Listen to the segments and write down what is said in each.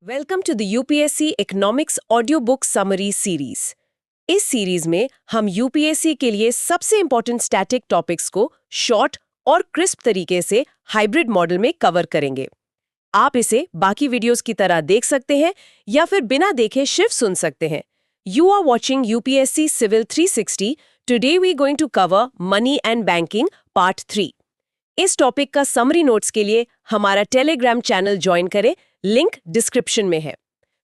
Welcome to the UPSC economics audio book summary series. इस series में हम UPSC के लिए सबसे इंपॉर्टेंट स्टैटिक टॉपिक्स को शॉर्ट और क्रिस्प तरीके से हाइब्रिड मॉडल में कवर करेंगे। आप इसे बाकी वीडियोस की तरह देख सकते हैं या फिर बिना देखे सिर्फ सुन सकते हैं। You are watching UPSC civil 360। Today we going to cover money and banking part 3। इस टॉपिक का समरी नोट्स के लिए हमारा टेलीग्राम चैनल ज्वाइन करें, लिंक डिस्क्रिप्शन में है।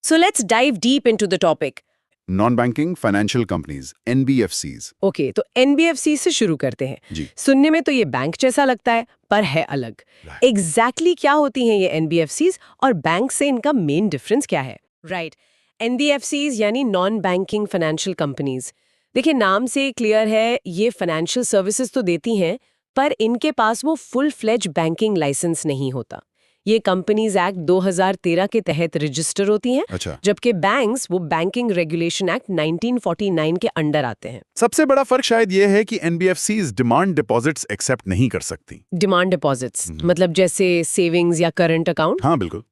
So let's dive deep into the topic. Non banking financial companies NBFCs। Okay, तो NBFC से शुरू करते हैं। जी। सुनने में तो ये बैंक जैसा लगता है, पर है अलग। एग्जैक्टली क्या होती हैं ये एनबीएफसीज और बैंक से इनका मेन डिफरेंस क्या है? राइट, एनबीएफसीज यानी नॉन बैंकिंग फाइनेंशियल कंपनीज। देखिए, नाम से क्लियर है, ये फाइनेंशियल सर्विसेज तो देती हैं, पर इनके पास वो फुल फ्लेज बैंकिंग लाइसेंस नहीं होता। ये कंपनीज एक्ट 2013 के तहत रजिस्टर होती हैं। अच्छा। जबकि बैंक्स वो बैंकिंग रेगुलेशन एक्ट 1949 के अंडर आते हैं। सबसे बड़ा फर्क शायद ये है कि NBFCs डिमांड डिपॉजिट्स एक्सेप्ट नहीं कर सकती। डिमांड डिपॉजिट्स मतलब जैसे सेविंग्स या करंट अकाउंट? हाँ बिल्कुल,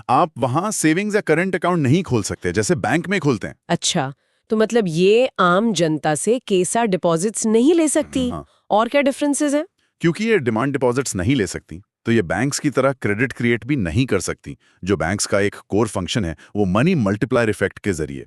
आप वहां सेविंग्स या करंट अकाउंट नहीं खोल सकते जैसे बैंक में खोलते हैं। अच्छा, तो मतलब ये आम जनता से केसा डिपॉजिट्स नहीं ले सकती। हाँ। और क्या डिफरेंसेस हैं? क्योंकि ये डिमांड डिपॉजिट्स नहीं ले सकती तो ये बैंक्स की तरह क्रेडिट क्रिएट भी नहीं कर सकती। जो बैंक्स का एक कोर फंक्शन है वो मनी मल्टीप्लायर इफेक्ट के जरिए।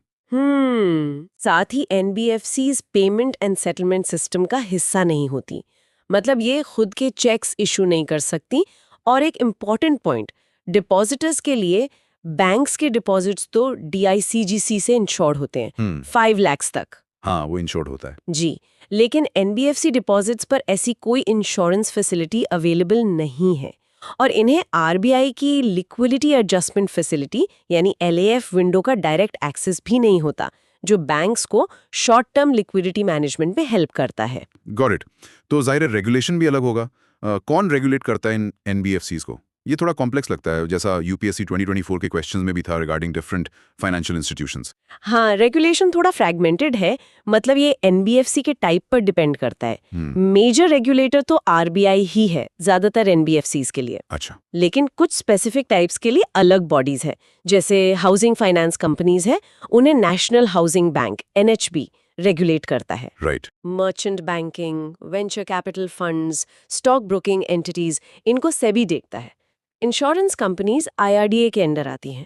साथ ही NBFCs payment and settlement system का हिस्सा नहीं होती। मतलब ये खुद के चेक्स इशू नहीं कर सकती। और एक इम्पॉर्टेंट पॉइंट, डिपॉजिटर्स के लिए बैंक्स के डिपॉजिट्स तो DICGC से इंश्योर्ड होते हैं 5 लाख तक। हाँ, वो इंश्योर्ड होता है जी, लेकिन एनबीएफसी डिपॉजिट्स पर ऐसी कोई इंश्योरेंस फैसिलिटी अवेलेबल नहीं है और इन्हें आरबीआई की लिक्विडिटी एडजस्टमेंट फैसिलिटी यानी LAF विंडो का डायरेक्ट एक्सेस भी नहीं होता, जो बैंक्स को शॉर्ट टर्म लिक्विडिटी मैनेजमेंट में हेल्प करता है। Got it. तो जाहिर रेगुलेशन भी अलग होगा। कौन रेगुलेट करता है इन NBFCs को? ये थोड़ा कॉम्प्लेक्स लगता है, जैसा यूपीएससी 2024 के क्वेश्चंस में भी था रिगार्डिंग डिफरेंट फाइनेंशियल इंस्टीट्यूशंस। हाँ, रेगुलेशन थोड़ा फ्रैगमेंटेड है। मतलब ये एनबीएफसी के टाइप पर डिपेंड करता है। मेजर रेगुलेटर तो आरबीआई ही है ज्यादातर एनबीएफसीज के लिए। अच्छा। लेकिन कुछ स्पेसिफिक टाइप्स के लिए अलग बॉडीज है। जैसे हाउसिंग फाइनेंस कंपनीज है, उन्हें national housing bank NHB regulate करता है। Right. Merchant banking, venture capital funds, stock broking entities, इनको सेबी देखता है। इंश्योरेंस कंपनीज IRDA के अंडर आती हैं।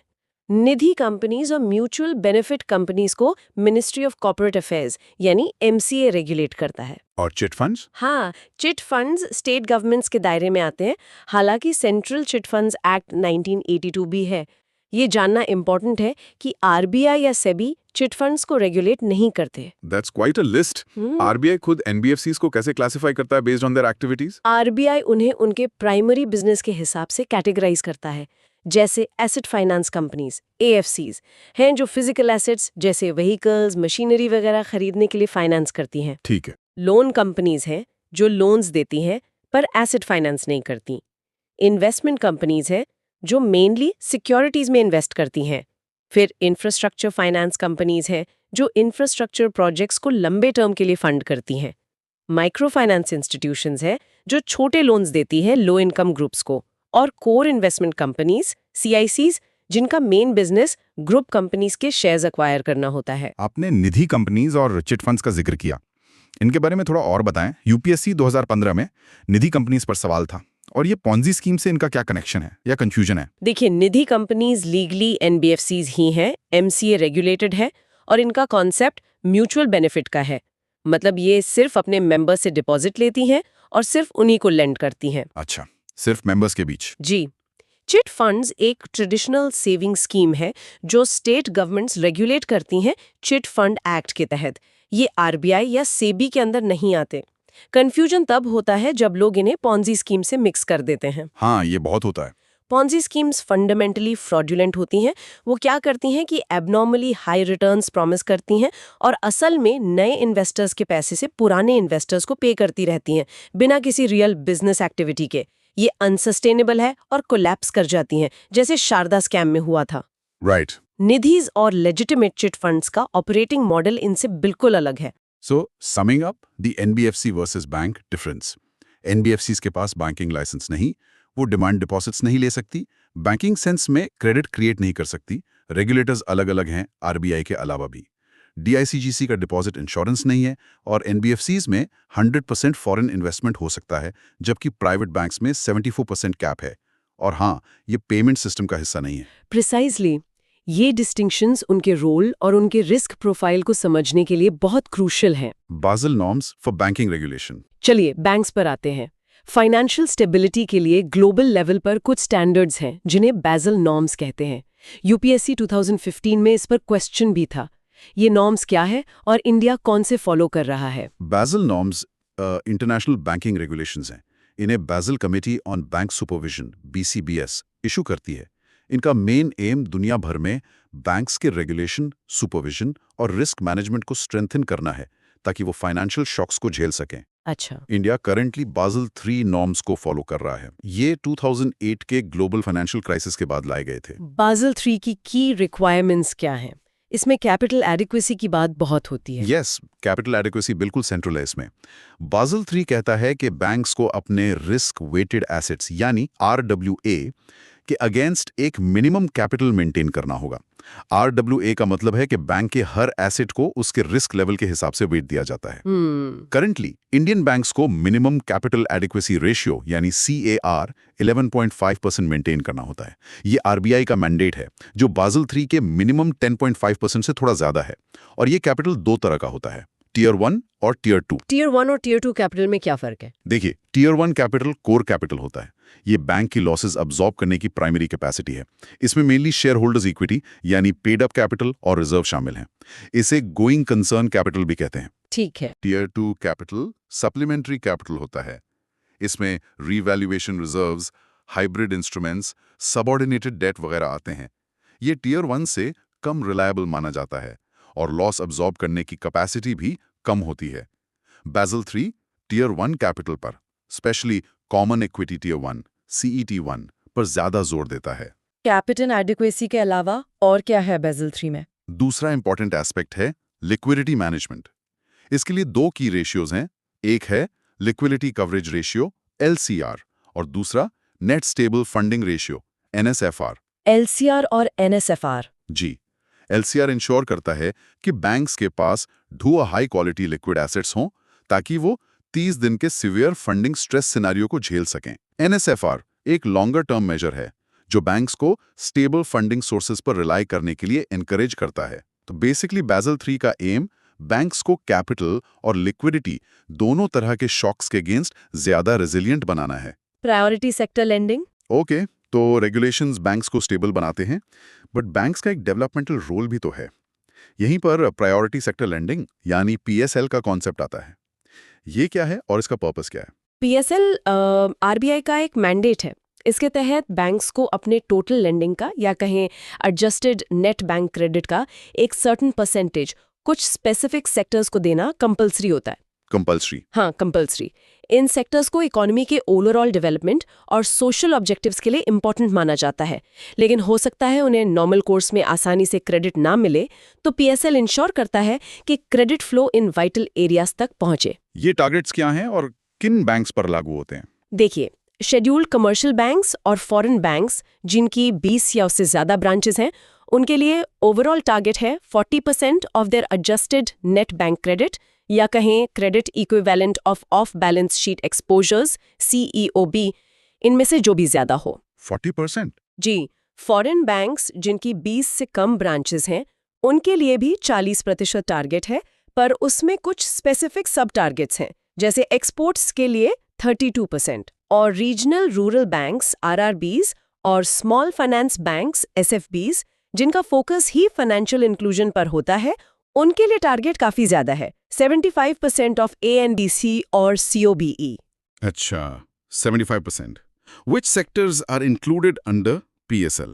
निधि कंपनीज और म्यूचुअल बेनिफिट कंपनीज को मिनिस्ट्री ऑफ कॉर्पोरेट अफेयर्स यानी MCA रेगुलेट करता है। और चिट फंड्स? हाँ, चिट फंड्स स्टेट गवर्नमेंट्स के दायरे में आते हैं। हालांकि सेंट्रल चिट फंड्स एक्ट 1982 भी है। ये जानना इम्पोर्टेंट है कि आरबीआई या सेबी चिट फंड्स को रेगुलेट नहीं करते। That's quite a list. RBI खुद NBFCs को कैसे क्लासिफाई करता है based on their activities? RBI उन्हें उनके प्राइमरी बिजनेस के हिसाब से कैटेगराइज करता है। जैसे एसेट फाइनेंस कंपनीज AFCs हैं, जो फिजिकल एसेट्स जैसे व्हीकल्स, मशीनरी वगैरह खरीदने के लिए फाइनेंस करती हैं। ठीक है। लोन कंपनीज हैं जो लोन्स देती हैं पर एसेट फाइनेंस नहीं करती। इन्वेस्टमेंट कंपनीज हैं जो मेनली सिक्योरिटीज में इन्वेस्ट करती हैं। फिर इंफ्रास्ट्रक्चर फाइनेंस कंपनीज हैं जो इंफ्रास्ट्रक्चर प्रोजेक्ट्स को लंबे टर्म के लिए फंड करती हैं। माइक्रो फाइनेंस इंस्टीट्यूशंस हैं जो छोटे लोन्स देती हैं लो इनकम ग्रुप्स को। और कोर इन्वेस्टमेंट कंपनीज CICs, जिनका मेन बिजनेस ग्रुप कंपनीज के शेयर्स एक्वायर करना होता है। आपने निधि कंपनीज और चिट फंड्स का जिक्र किया, इनके बारे में थोड़ा और बताएं। यूपीएससी 2015 में निधि कंपनीज पर सवाल था, और ये पॉन्जी स्कीम से इनका क्या कनेक्शन है या कंफ्यूजन है? देखिए, निधि कंपनीज लीगली NBFCs ही हैं, MCA रेगुलेटेड है और इनका कॉन्सेप्ट म्यूचुअल बेनिफिट का है। मतलब ये सिर्फ अपने मेंबर से डिपॉजिट लेती हैं और सिर्फ उन्हीं को लेंड करती हैं। अच्छा, सिर्फ मेंबर्स के बीच? जी। चिट फंड्स एक ट्रेडिशनल सेविंग स्कीम है जो स्टेट गवर्नमेंट्स रेगुलेट करती हैं चिट फंड एक्ट के तहत। ये आरबीआई या सेबी के अंदर नहीं आते। कंफ्यूजन तब होता है जब लोग इन्हें पॉन्जी स्कीम से मिक्स कर देते हैं। हाँ, ये बहुत होता है। पॉन्जी स्कीम्स फंडामेंटली फ्रॉडुलेंट होती हैं। वो क्या करती हैं कि एबनॉर्मली हाई रिटर्न्स प्रॉमिस करती हैं और असल में नए इन्वेस्टर्स के पैसे से पुराने इन्वेस्टर्स को पे करती रहती हैं बिना किसी रियल बिजनेस एक्टिविटी के। ये अनसस्टेनेबल है और कोलैप्स कर जाती हैं, जैसे शारदा स्कैम में हुआ था। राइट। निधिज और लेजिटिमेट चिट फंड्स का ऑपरेटिंग मॉडल इनसे बिल्कुल अलग है। So summing up the NBFC versus bank difference. NBFCs के पास बैंकिंग लाइसेंस नहीं, वो डिमांड डिपॉजिट्स नहीं ले सकती, बैंकिंग सेंस में क्रेडिट क्रिएट नहीं कर सकती, रेगुलेटर्स अलग-अलग हैं आरबीआई के अलावा भी। डीआईसीजीसी का डिपॉजिट इंश्योरेंस नहीं है और एनबीएफसीज में 100% फॉरेन इन्वेस्टमेंट हो सकता है, जबकि प्राइवेट बैंक्स में 74% कैप है। और हाँ, ये पेमेंट सिस्टम का हिस्सा नहीं है। प्रिसाइजली, ये डिस्टिंक्शंस उनके रोल और उनके रिस्क प्रोफाइल को समझने के लिए बहुत क्रूशियल हैं। बाज़ल नॉर्म्स फॉर बैंकिंग रेगुलेशन। चलिए बैंक्स पर आते हैं। फाइनेंशियल स्टेबिलिटी के लिए ग्लोबल लेवल पर कुछ स्टैंडर्ड्स हैं जिन्हें बाज़ल नॉर्म्स कहते हैं। यूपीएससी 2015 में इस पर क्वेश्चन भी था। ये नॉर्म्स क्या है और इंडिया कौन से फॉलो कर रहा है? Basel norms international banking regulations हैं। इन्हें Basel committee on bank supervision (BCBS) issue करती है। इनका मेन एम दुनिया भर में बैंक्स के रेगुलेशन, सुपरविजन और रिस्क मैनेजमेंट को स्ट्रेंथन करना है ताकि वो फाइनेंशियल शॉक्स को झेल सकें। अच्छा, इंडिया करंटली बाज़ल 3 नॉर्म्स को फॉलो कर रहा है। ये 2008 के ग्लोबल फाइनेंशियल क्राइसिस के बाद लाए गए थे। बाज़ल 3 की रिक्वायरमेंट्स क्या हैं? इसमें कैपिटल एडिक्वेसी की बात बहुत होती है। यस, कैपिटल एडिक्वेसी बिल्कुल सेंट्रल है इसमें। बाज़ल 3 कहता है कि बैंक्स को अपने रिस्क वेटेड एसेट्स यानी RWA के अगेंस्ट एक मिनिमम कैपिटल मेंटेन करना होगा। RWA का मतलब है कि बैंक के हर एसेट को उसके रिस्क लेवल के हिसाब से वेट दिया जाता है। करंटली इंडियन बैंक्स को मिनिमम कैपिटल एडिक्वेसी रेशियो यानी CAR 11.5% मेंटेन करना होता है। ये आरबीआई का मैंडेट है, जो बाज़ल 3 के मिनिमम 10.5% से थोड़ा ज्यादा है। और ये कैपिटल दो तरह का होता है, टियर 1 और टियर 2। टियर 1 और टियर 2 कैपिटल में क्या फर्क है? देखिए, टियर 1 कैपिटल कोर कैपिटल होता है। ये बैंक की लॉसेस अब्सॉर्ब करने की प्राइमरी कैपेसिटी है। इसमें मेनली शेयर होल्डर्स इक्विटी यानी पेड अप कैपिटल और रिजर्व शामिल हैं। इसे गोइंग कंसर्न कैपिटल भी कहते हैं। ठीक है। टियर 2 कैपिटल सप्लीमेंट्री कैपिटल होता है। इसमें revaluation reserves, hybrid instruments, subordinated debt वगैरह आते हैं। ये टियर 1 से कम रिलायबल माना जाता है और लॉस अब्सॉर्ब करने की कैपेसिटी भी कम होती है। बाज़ल 3 टियर 1 कैपिटल पर, specially common equity tier 1 CET1 पर ज्यादा जोर देता है। कैपिटल एडिक्वेसी के अलावा और क्या है बाज़ल 3 में? दूसरा इंपॉर्टेंट एस्पेक्ट है लिक्विडिटी मैनेजमेंट। इसके लिए दो की रेशियोज हैं। एक है लिक्विडिटी कवरेज रेशियो LCR और दूसरा net stable funding ratio NSFR। LCR और NSFR। जी, LCR इंश्योर करता है कि बैंक्स के पास हाई क्वालिटी लिक्विड एसेट्स हों ताकि वो 30 दिन के सिवियर फंडिंग स्ट्रेस सिनेरियो को झेल सकें। NSFR एक लॉन्गर टर्म मेजर है जो बैंक्स को स्टेबल फंडिंग सोर्सेज पर रिलाई करने के लिए एनकरेज करता है। तो बेसिकली बाज़ल 3 का एम बैंक्स को कैपिटल और लिक्विडिटी दोनों तरह के शॉक्स के अगेंस्ट ज्यादा रेजिलिएंट बनाना है। Priority sector lending? ओके, तो रेगुलेशंस बैंक्स को स्टेबल बनाते हैं, बट बैंक्स का एक डेवलपमेंटल रोल भी तो है। यहीं पर प्रायोरिटी सेक्टर लेंडिंग यानी PSL का कॉन्सेप्ट आता है। ये क्या है और इसका पर्पस क्या है? PSL आरबीआई का एक मैंडेट है। इसके तहत बैंक्स को अपने टोटल लेंडिंग का या कहें एडजस्टेड नेट बैंक क्रेडिट का एक सर्टेन परसेंटेज कुछ स्पेसिफिक सेक्टर्स को देना कंपलसरी होता है। कंपल्सरी? हाँ, कंपलसरी। इन सेक्टर्स को इकोनॉमी के ओवरऑल डेवलपमेंट और सोशल ऑब्जेक्टिव्स के लिए इंपॉर्टेंट माना जाता है, लेकिन हो सकता है उन्हें नॉर्मल कोर्स में आसानी से क्रेडिट ना मिले, तो PSL इंश्योर करता है कि credit flow in vital areas तक पहुंचे। ये टारगेट्स क्या हैं और किन बैंक्स पर लागू होते हैं? देखिए, शेड्यूल्ड कमर्शियल बैंक्स और फॉरेन बैंक्स जिनकी 20 या उससे ज्यादा ब्रांचेस हैं, उनके लिए ओवरऑल टारगेट है 40% of their adjusted net bank credit या कहें credit equivalent of balance sheet exposures CEOB, इनमें से जो भी ज्यादा हो। 40%? जी, फॉरेन बैंक्स जिनकी 20 से कम ब्रांचेस हैं, उनके लिए भी 40% टारगेट है, पर उसमें कुछ स्पेसिफिक सब टारगेट्स हैं, जैसे एक्सपोर्ट्स के लिए 32% और रीजनल रूरल बैंक्स RRBs और स्मॉल फाइनेंस बैंक्स SFBs जिनका फोकस ही फाइनेंशियल इंक्लूजन पर होता है, उनके लिए टारगेट काफी ज्यादा है, 75% ऑफ ANBC और COBE। अच्छा, 75%. Which sectors are included under PSL?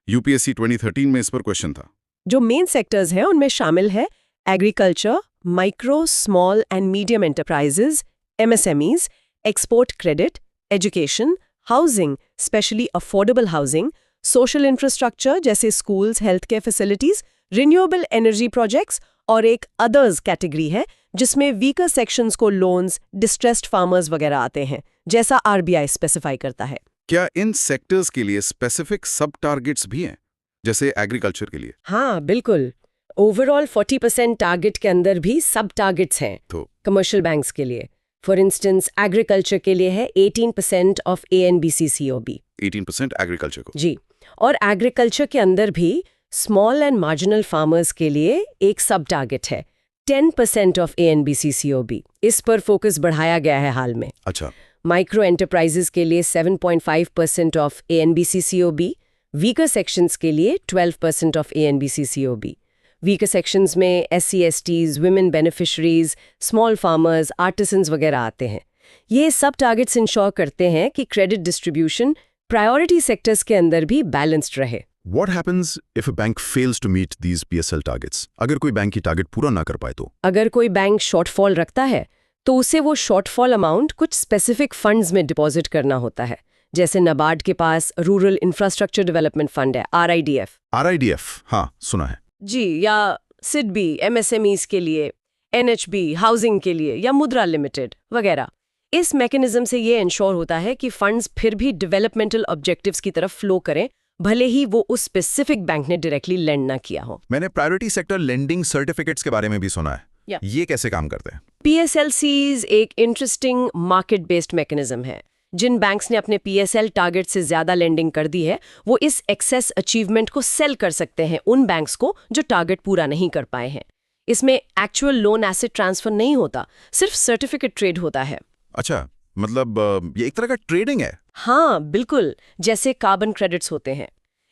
UPSC 2013 में इस पर क्वेश्चन था। जो मेन सेक्टर्स हैं उनमें शामिल है agriculture, micro, small and medium enterprises, MSMEs, export credit, education, housing specially affordable housing, social infrastructure जैसे schools, health care facilities, renewable energy projects और एक अदर्स कैटेगरी है जिसमें वीकर सेक्शंस को लोन्स, डिस्ट्रेस्ड फार्मर्स वगैरह आते हैं, जैसा RBI स्पेसिफाई करता है। क्या इन सेक्टर्स के लिए स्पेसिफिक सब टारगेट्स भी हैं, जैसे एग्रीकल्चर के लिए? हाँ बिल्कुल। ओवरऑल 40% टारगेट के अंदर भी सब टारगेट्स हैं तो कमर्शियल बैंक्स के लिए। फॉर इंस्टेंस एग्रीकल्चर के लिए है 18% ऑफ ANBCCOB। 18% एग्रीकल्चर को। जी। और एग्रीकल्चर के अंदर भी स्मॉल एंड मार्जिनल फार्मर्स के लिए एक सब टारगेट है 10% ऑफ ANBCCOB। इस पर फोकस बढ़ाया गया है हाल में। अच्छा। माइक्रो एंटरप्राइजेस के लिए 7.5% ऑफ ANBCCOB, वीकर सेक्शंस के लिए 12% ऑफ ANBCCOB। वीकर सेक्शंस में SC STs, women beneficiaries, small farmers, artisans वगैरह आते हैं। ये सब टारगेट्स इंश्योर करते हैं कि क्रेडिट डिस्ट्रीब्यूशन प्रायोरिटी सेक्टर्स के अंदर भी बैलेंस्ड रहे। What happens if a bank fails to meet these PSL targets? अगर कोई बैंक की टारगेट पूरा ना कर पाए तो? अगर कोई बैंक शॉर्टफॉल रखता है तो उसे वो शॉर्टफॉल अमाउंट कुछ स्पेसिफिक फंड्स में डिपॉजिट करना होता है। जैसे नाबार्ड के पास रूरल इंफ्रास्ट्रक्चर डेवलपमेंट फंड है RIDF। RIDF, हाँ सुना है। जी, या SIDBI MSMEs के लिए, NHB हाउसिंग के लिए, या मुद्रा लिमिटेड वगैरह। इस मैकेनिज्म से ये इंश्योर होता है कि फंड्स फिर भी डेवलपमेंटल ऑब्जेक्टिव्स की तरफ फ्लो करें, भले ही वो उस स्पेसिफिक बैंक ने डायरेक्टली लेंड ना किया हो। मैंने प्रायोरिटी सेक्टर लेंडिंग सर्टिफिकेट्स के बारे में भी सुना है। ये कैसे काम करते हैं? PSLCs एक इंटरेस्टिंग मार्केट बेस्ड मैकेनिज्म है। जिन बैंक्स ने अपने PSL टारगेट से ज्यादा लेंडिंग कर दी है, वो इस एक्सेस अचीवमेंट को सेल कर सकते हैं उन बैंक्स को जो टारगेट पूरा नहीं कर पाए हैं। इसमें एक्चुअल लोन एसेट ट्रांसफर नहीं होता, सिर्फ सर्टिफिकेट ट्रेड होता है। अच्छा, मतलब ये एक तरह का ट्रेडिंग है। हाँ बिल्कुल, जैसे कार्बन क्रेडिट्स होते हैं।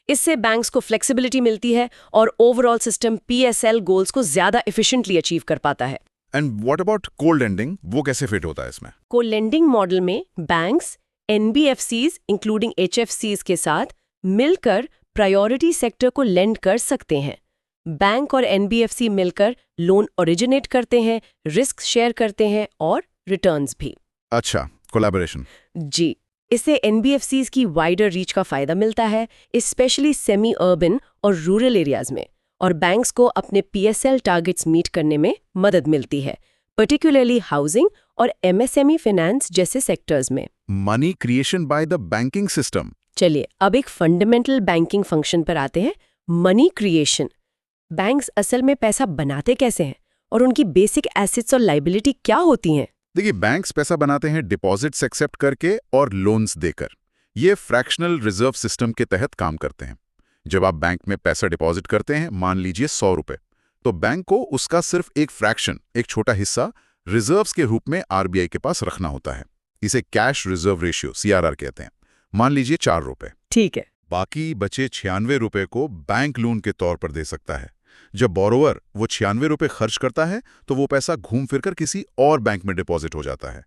इससे बैंक्स को फ्लेक्सिबिलिटी मिलती है और ओवरऑल सिस्टम PSL गोल्स को ज्यादा एफिशिएंटली अचीव कर पाता है। And what about cold lending, वो कैसे फिट होता है इसमें? को-लेंडिंग मॉडल में बैंक्स NBFCs इंक्लूडिंग HFCs के साथ मिलकर प्रायोरिटी सेक्टर को लेंड कर सकते हैं। बैंक और NBFC मिलकर लोन ओरिजिनेट करते हैं, रिस्क शेयर करते हैं और रिटर्न्स भी। अच्छा, कोलैबोरेशन। जी, इससे NBFCs की वाइडर रीच का फायदा मिलता है, स्पेशली सेमी अर्बन और रूरल एरियाज में, और बैंक्स को अपने PSL टारगेट्स मीट करने में मदद मिलती है, पर्टिकुलरली हाउसिंग और MSME फाइनेंस जैसे सेक्टर्स में। Money creation by the banking system. चलिए अब एक फंडामेंटल बैंकिंग फंक्शन पर आते हैं, मनी क्रिएशन। बैंक्स असल में पैसा बनाते कैसे हैं और उनकी बेसिक एसेट्स और लाइबिलिटी क्या होती हैं? देखिए, बैंक्स पैसा बनाते हैं डिपॉजिट्स एक्सेप्ट करके और लोन्स देकर। ये फ्रैक्शनल रिजर्व सिस्टम के तहत काम करते हैं। जब आप बैंक में पैसा डिपॉजिट करते हैं, मान लीजिए 100 रुपए, तो बैंक को उसका सिर्फ एक फ्रैक्शन, एक छोटा हिस्सा रिजर्व्स के रूप में RBI के पास रखना होता है। इसे कैश रिजर्व रेशियो CRR कहते हैं। मान लीजिए 4 रुपए। ठीक है। बाकी बचे 96 रुपए को बैंक लोन के तौर पर दे सकता है। जब बोरोवर वो 96 रुपए खर्च करता है, तो वो पैसा घूम फिरकर किसी और बैंक में डिपॉजिट हो जाता है।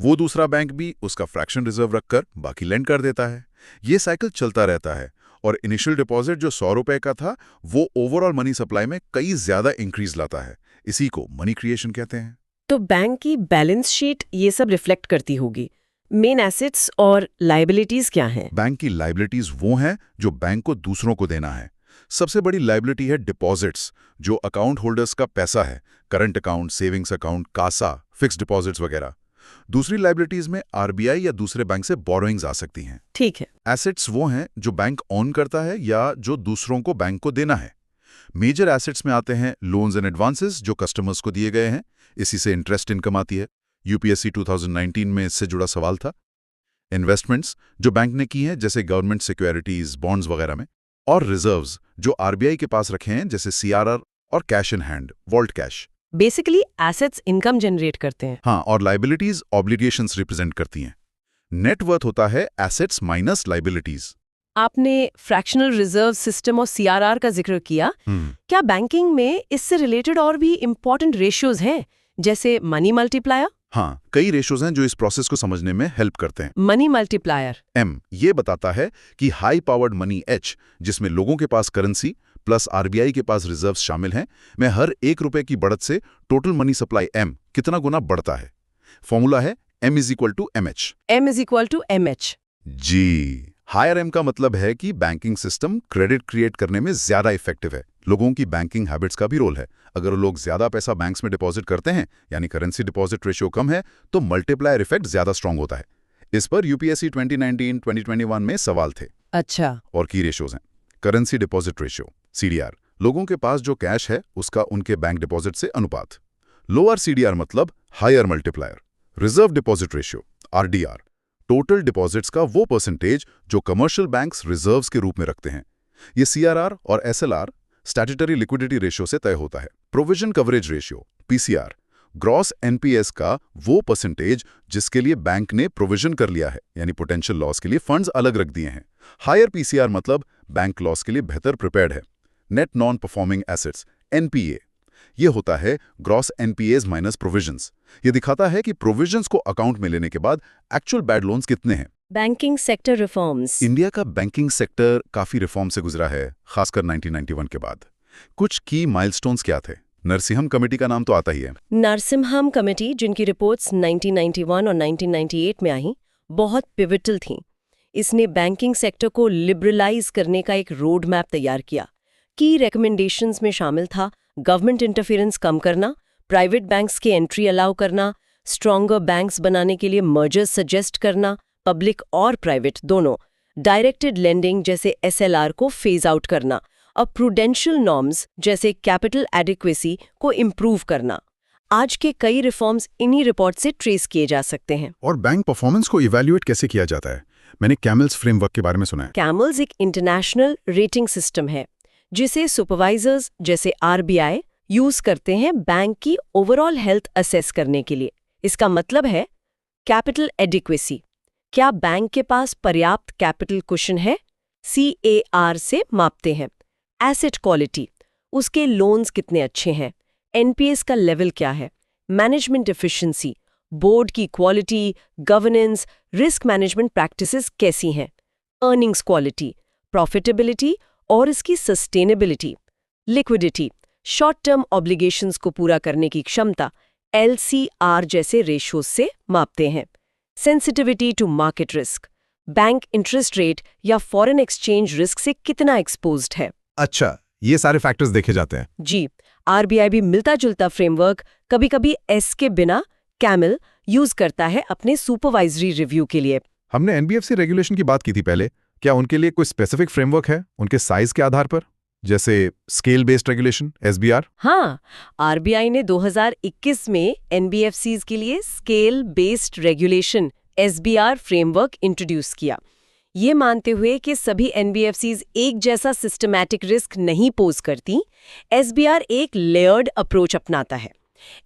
वो दूसरा बैंक भी उसका फ्रैक्शन रिजर्व रखकर बाकी लेंड कर देता है। ये साइकिल चलता रहता है और इनिशियल डिपॉजिट जो 100 रुपए का था, वो ओवरऑल मनी सप्लाई में कई ज्यादा इंक्रीज लाता है। इसी को मनी क्रिएशन कहते हैं। तो बैंक की बैलेंस शीट ये सब रिफ्लेक्ट करती होगी। मेन एसेट्स और लायबिलिटीज क्या हैं? बैंक की लायबिलिटीज वो हैं जो बैंक को दूसरों को देना है। सबसे बड़ी लायबिलिटी है डिपॉजिट्स, जो अकाउंट होल्डर्स का पैसा है, current account, savings account, CASA, fixed deposits वगैरह। दूसरी लायबिलिटीज में RBI या दूसरे बैंक से बोरोइंग्स आ सकती हैं। ठीक है। एसेट्स वो हैं जो बैंक ऑन करता है या जो दूसरों को बैंक को देना है। मेजर एसेट्स में आते हैं लोन्स एंड एडवांसेस जो कस्टमर्स को दिए गए हैं, इसी से इंटरेस्ट इनकम आती है। UPSC 2019 में इससे जुड़ा सवाल था। इन्वेस्टमेंट्स जो बैंक ने की हैं, जैसे गवर्नमेंट सिक्योरिटीज, बॉन्ड्स वगैरह में। और रिजर्व्स जो RBI के पास रखे हैं, जैसे CRR और cash in hand, vault cash. Basically assets income generate करते हैं। हाँ, और लाइबिलिटीज ऑब्लिगेशंस रिप्रेजेंट करती हैं। नेटवर्थ होता है एसेट्स माइनस लाइबिलिटीज। आपने फ्रैक्शनल रिजर्व सिस्टम और CRR का जिक्र किया। क्या बैंकिंग में इससे रिलेटेड और भी इंपॉर्टेंट रेशियोज हैं, जैसे मनी मल्टीप्लायर? हाँ, कई रेशोज हैं जो इस प्रोसेस को समझने में हेल्प करते हैं। मनी मल्टीप्लायर M ये बताता है कि हाई पावर्ड मनी H, जिसमें लोगों के पास करेंसी प्लस RBI के पास रिजर्व्स शामिल हैं, में हर 1 रुपए की बढ़त से टोटल मनी सप्लाई M कितना गुना बढ़ता है। फॉर्मूला है M = MH। M = MH। जी, हायर M का मतलब है कि बैंकिंग सिस्टम क्रेडिट क्रिएट करने में ज्यादा इफेक्टिव है। लोगों की बैंकिंग हैबिट्स का भी रोल है। अगर लोग ज्यादा पैसा बैंक्स में डिपॉजिट करते हैं, यानी करेंसी डिपॉजिट रेशियो कम है, तो मल्टीप्लायर इफेक्ट ज्यादा स्ट्रांग होता है। इस पर यूपीएससी 2019-2021 में सवाल थे। अच्छा। और की रेशियोज हैं। करेंसी डिपॉजिट रेशियो CDR, लोगों के पास जो कैश है उसका उनके बैंक डिपॉजिट से अनुपात। लोअर CDR मतलब higher multiplier. Reserve deposit ratio RDR, total deposits का वो परसेंटेज जो कमर्शियल बैंक्स रिजर्व्स के रूप में रखते हैं। ये CRR और SLR स्टैट्यूटरी लिक्विडिटी रेशियो से तय होता है। Provision coverage ratio PCR, gross NPS का वो परसेंटेज जिसके लिए बैंक ने प्रोविजन कर लिया है, यानी पोटेंशियल लॉस के लिए फंड्स अलग रख दिए हैं। हायर PCR मतलब बैंक लॉस के लिए बेहतर प्रिपेयर्ड है। Net non performing assets NPA, ये होता है ग्रॉस NPAs माइनस प्रोविजंस। ये दिखाता है कि प्रोविजंस को अकाउंट में लेने के बाद एक्चुअल बैड लोन्स कितने हैं। Banking sector reforms. इंडिया का बैंकिंग सेक्टर काफी रिफॉर्म से गुजरा है, खासकर 1991 के बाद। कुछ की माइलस्टोन्स क्या थे? नरसिम्हम कमेटी का नाम तो आता ही है। नरसिम्हम कमेटी, जिनकी रिपोर्ट्स 1991 और 1998 में आई, बहुत पिवटल थीं। इसने बैंकिंग सेक्टर को लिबरलाइज करने का एक रोड मैप तैयार किया। की रिकमेंडेशंस में शामिल था गवर्नमेंट इंटरफेरेंस कम करना, प्राइवेट बैंक्स की एंट्री अलाउ करना, स्ट्रॉन्गर बैंक्स बनाने के लिए मर्जर्स सजेस्ट करना, पब्लिक और प्राइवेट दोनों, डायरेक्टेड लेंडिंग जैसे SLR को फेज आउट करना, और प्रूडेंशियल नॉर्म्स जैसे कैपिटल एडिक्वेसी को इम्प्रूव करना। आज के कई रिफॉर्म्स इन्हीं रिपोर्ट से ट्रेस किए जा सकते हैं। और बैंक परफॉर्मेंस को इवैल्यूएट कैसे किया जाता है? मैंने कैमल्स फ्रेमवर्क के बारे में सुना है। कैमल्स एक इंटरनेशनल रेटिंग सिस्टम है जिसे सुपरवाइजर्स जैसे RBI यूज करते हैं बैंक की ओवरऑल हेल्थ असेस करने के लिए। इसका मतलब है कैपिटल एडिक्वेसी, क्या बैंक के पास पर्याप्त कैपिटल कुशन है, CAR से मापते हैं। एसेट क्वालिटी, उसके लोन्स कितने अच्छे हैं, NPS का लेवल क्या है, मैनेजमेंट एफिशिएंसी, बोर्ड की quality, governance, risk management practices कैसी हैं, अर्निंग्स क्वालिटी, प्रॉफिटेबिलिटी और इसकी sustainability, liquidity, short term obligations को पूरा करने की क्षमता, LCR जैसे रेशियोज से मापते हैं। Sensitivity to market risk, bank interest rate या फॉरेन एक्सचेंज रिस्क से कितना एक्सपोज्ड है। अच्छा, ये सारे फैक्टर्स देखे जाते हैं। जी, RBI भी मिलता जुलता फ्रेमवर्क, कभी-कभी S के बिना कैमल यूज करता है अपने सुपरवाइजरी रिव्यू के लिए। हमने NBFC रेगुलेशन की बात की थी पहले, क्या उनके लिए कोई स्पेसिफिक फ्रेमवर्क है उनके साइज के आधार पर, जैसे स्केल बेस्ड रेगुलेशन SBR? हाँ, RBI ने 2021 में NBFCs के लिए scale based regulation SBR framework introduce किया। ये मानते हुए कि सभी NBFCs एक जैसा सिस्टमैटिक रिस्क नहीं पोज करती, SBR एक लेयर्ड अप्रोच अपनाता है।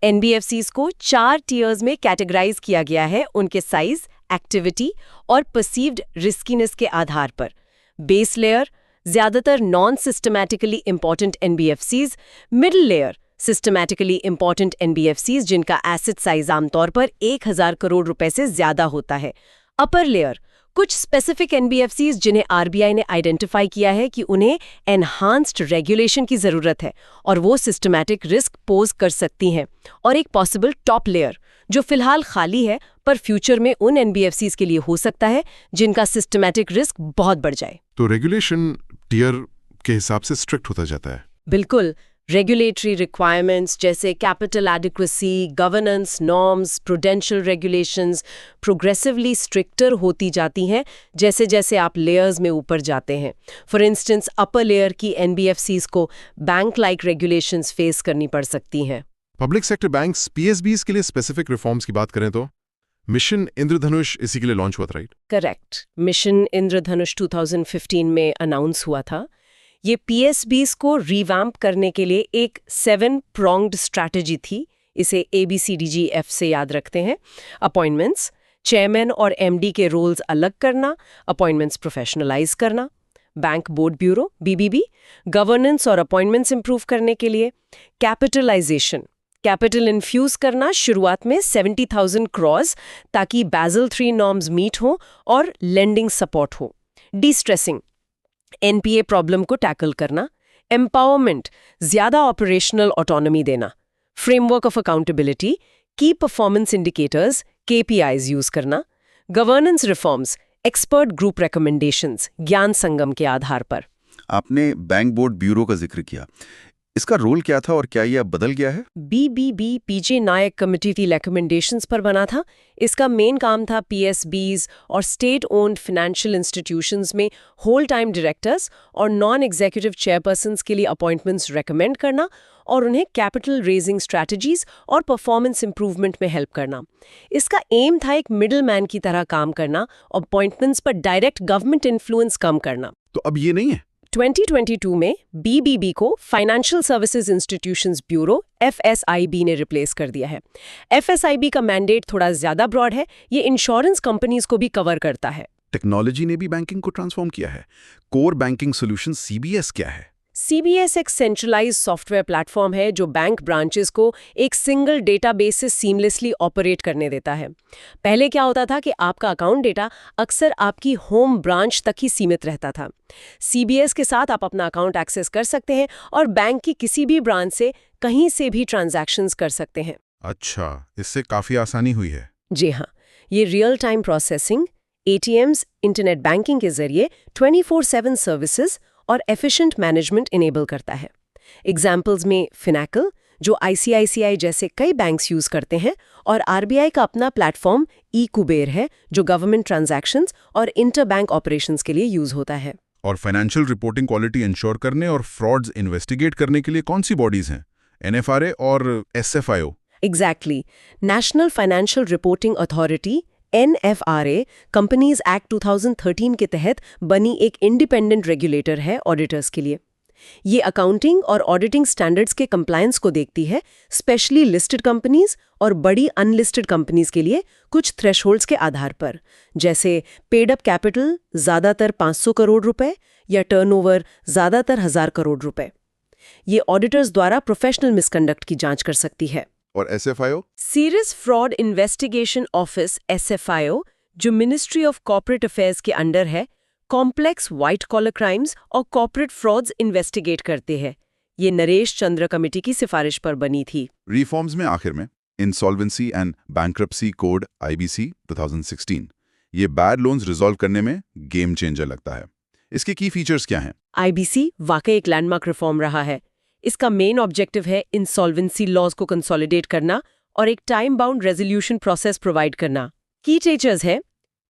NBFCs को 4 टियर्स में कैटेगराइज किया गया है उनके साइज, एक्टिविटी और परसीव्ड रिस्कीनेस के आधार पर। बेस लेयर ज्यादातर non systematically important NBFCs, middle layer systematically important NBFCs जिनका एसेट साइज आमतौर पर 1000 करोड़ रुपए से ज्यादा होता है, अपर लेयर कुछ स्पेसिफिक NBFCs जिन्हें RBI ने आइडेंटिफाई किया है कि उन्हें एनहांस्ड रेगुलेशन की जरूरत है और वो सिस्टमैटिक रिस्क पोज कर सकती हैं, और एक पॉसिबल टॉप लेयर जो फिलहाल खाली है पर फ्यूचर में उन NBFCs के लिए हो सकता है जिनका सिस्टमैटिक रिस्क बहुत बढ़ जाए। तो रेगुलेशन टियर के हिसाब से स्ट्रिक्ट होता जाता है। बिल्कुल, रेगुलेटरी रिक्वायरमेंट्स जैसे capital adequacy, governance norms, prudential regulations progressively stricter होती जाती हैं जैसे जैसे आप लेयर्स में ऊपर जाते हैं। फॉर इंस्टेंस, अपर लेयर की NBFCs को बैंक लाइक रेगुलेशंस फेस करनी पड़ सकती हैं। पब्लिक सेक्टर बैंक्स PSBs के लिए स्पेसिफिक रिफॉर्म्स की बात करें तो मिशन इंद्रधनुष इसी के लिए लॉन्च हुआ था, राइट? करेक्ट, मिशन इंद्रधनुष 2015 में अनाउंस हुआ था। ये PSBs को रिवैम्प करने के लिए एक 7-pronged स्ट्रैटेजी थी। इसे ABCDGF से याद रखते हैं। अपॉइंटमेंट्स, चेयरमैन और MD के रोल्स अलग करना, अपॉइंटमेंट्स प्रोफेशनलाइज करना, bank board bureau BBB, governance और अपॉइंटमेंट्स इंप्रूव करने के लिए, कैपिटलाइजेशन, कैपिटल इन्फ्यूज करना शुरुआत में 70,000 करोड़ ताकि Basel III नॉर्म्स मीट हो और लेंडिंग सपोर्ट हो, डिस्ट्रेसिंग, NPA प्रॉब्लम को टैकल करना, एम्पावरमेंट, ज्यादा ऑपरेशनल ऑटोनॉमी देना, फ्रेमवर्क ऑफ अकाउंटेबिलिटी, की परफॉर्मेंस इंडिकेटर्स KPIs यूज करना, governance reforms, expert group recommendations ज्ञान संगम के आधार पर। आपने बैंक बोर्ड ब्यूरो का जिक्र किया। इसका रोल क्या था और क्या ये अब बदल गया है? BBB पीजे नायक कमेटी की रिकमेंडेशंस पर बना था। इसका मेन काम था PSBs और स्टेट ओन्ड फाइनेंशियल इंस्टीट्यूशंस में होल टाइम डायरेक्टर्स और नॉन एग्जीक्यूटिव चेयरपर्सन्स के लिए अपॉइंटमेंट्स रेकमेंड करना और उन्हें कैपिटल रेजिंग स्ट्रैटेजीज और परफॉर्मेंस इंप्रूवमेंट में हेल्प करना। इसका एम था एक मिडिल मैन की तरह काम करना और अपॉइंटमेंट्स पर डायरेक्ट गवर्नमेंट इन्फ्लुएंस कम करना। तो अब ये नहीं है? 2022 में BBB को financial services institutions bureau FSIB ने रिप्लेस कर दिया है। FSIB का मैंडेट थोड़ा ज्यादा ब्रॉड है, ये इंश्योरेंस कंपनीज को भी कवर करता है। टेक्नोलॉजी ने भी बैंकिंग को ट्रांसफॉर्म किया है। कोर बैंकिंग सॉल्यूशन CBS क्या है? CBS एक सेंट्रलाइज्ड सॉफ्टवेयर प्लेटफॉर्म है जो बैंक ब्रांचेस को एक सिंगल डेटाबेस से सीमलेसली ऑपरेट करने देता है। पहले क्या होता था कि आपका अकाउंट डेटा अक्सर आपकी होम ब्रांच तक ही सीमित रहता था। CBS के साथ आप अपना अकाउंट एक्सेस कर सकते हैं और बैंक की किसी भी ब्रांच से कहीं से भी ट्रांजैक्शंस कर सकते हैं। अच्छा, इससे काफी आसानी हुई है। जी हाँ, ये real time processing, ATMs, internet banking के जरिए 24/7 सर्विसेज और एफिशिएंट मैनेजमेंट इनेबल करता है। एग्जाम्पल्स में फिनैकल, जो ICICI जैसे कई बैंक्स यूज करते हैं, और RBI का अपना प्लेटफॉर्म ई-कुबेर है जो गवर्नमेंट ट्रांजैक्शंस और इंटरबैंक ऑपरेशंस के लिए यूज होता है। और फाइनेंशियल रिपोर्टिंग क्वालिटी इंश्योर करने और फ्रॉड्स इन्वेस्टिगेट करने के लिए कौन सी बॉडीज हैं? NFRA और SFIO? Exactly, national financial reporting authority NFRA companies act 2013 के तहत बनी एक इंडिपेंडेंट रेगुलेटर है ऑडिटर्स के लिए। ये अकाउंटिंग और ऑडिटिंग स्टैंडर्ड्स के कंप्लायंस को देखती है, स्पेशली लिस्टेड कंपनीज और बड़ी अनलिस्टेड कंपनीज के लिए कुछ थ्रेशोल्ड्स के आधार पर, जैसे पेड अप कैपिटल ज्यादातर 500 करोड़ रुपए या टर्नओवर ज्यादातर 1000 करोड़ रुपए। ये ऑडिटर्स द्वारा प्रोफेशनल मिसकंडक्ट की जांच कर सकती है। और SFIO? Serious fraud investigation office SFIO, जो मिनिस्ट्री ऑफ कॉर्पोरेट अफेयर्स के अंडर है, कॉम्प्लेक्स व्हाइट कॉलर क्राइम्स और कॉर्पोरेट फ्रॉड्स इन्वेस्टिगेट करते हैं। ये नरेश चंद्र कमेटी की सिफारिश पर बनी थी। रिफॉर्म्स में आखिर में insolvency and bankruptcy code IBC 2016, ये बैड लोन्स रिजॉल्व करने में गेम चेंजर लगता है। इसके की फीचर्स क्या हैं? IBC वाकई एक लैंडमार्क रिफॉर्म रहा है। इसका मेन ऑब्जेक्टिव है इंसॉल्वेंसी लॉज को कंसोलिडेट करना और एक time bound resolution process provide करना। की फीचर्स है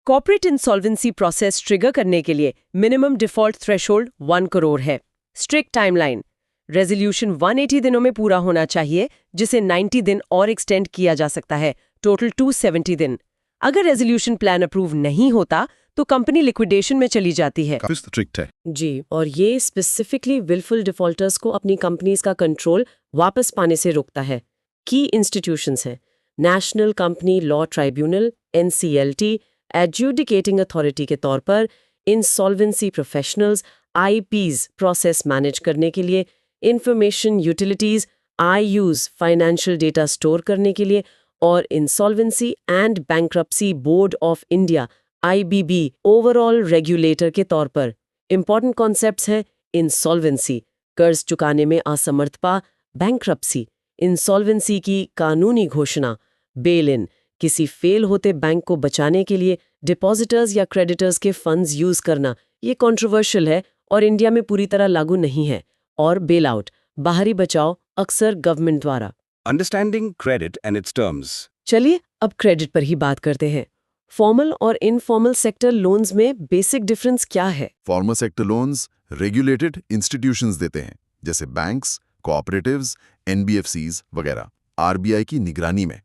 कॉर्पोरेट इंसॉल्वेंसी प्रोसेस ट्रिगर करने के लिए मिनिमम डिफॉल्ट थ्रेशोल्ड 1 करोड़ है। स्ट्रिक्ट टाइमलाइन, रेजोल्यूशन 180 दिनों में पूरा होना चाहिए, जिसे 90 दिन और एक्सटेंड किया जा सकता है, टोटल 270 दिन। अगर रेजोल्यूशन प्लान अप्रूव नहीं होता तो कंपनी लिक्विडेशन में चली जाती है। काफी स्ट्रिक्ट है। जी, और ये स्पेसिफिकली विलफुल डिफॉल्टर्स को अपनी कंपनीज का कंट्रोल वापस पाने से रोकता है। की इंस्टीट्यूशंस हैं national company law tribunal NCLT, adjudicating authority के तौर पर, insolvency professionals IPs process manage करने के लिए, information utilities IUs financial data store करने के लिए, और insolvency and bankruptcy board of India IBB overall regulator के तौर पर। इंपॉर्टेंट कॉन्सेप्ट्स हैं इंसॉल्वेंसी, कर्ज चुकाने में असमर्थता, बैंक्रप्सी, इंसॉल्वेंसी की कानूनी घोषणा, बेल इन, किसी फेल होते बैंक को बचाने के लिए डिपॉजिटर्स या क्रेडिटर्स के फंड्स यूज करना, ये कंट्रोवर्शियल है और इंडिया में पूरी तरह लागू नहीं है, और बेल आउट, बाहरी बचाव, अक्सर गवर्नमेंट द्वारा। Understanding credit and its terms. चलिए अब क्रेडिट पर ही बात करते हैं। फॉर्मल और इनफॉर्मल सेक्टर लोन्स में बेसिक डिफरेंस क्या है? Formal sector loans regulated institutions देते हैं, जैसे बैंक्स, कोऑपरेटिव्स, NBFCs वगैरह, RBI की निगरानी में।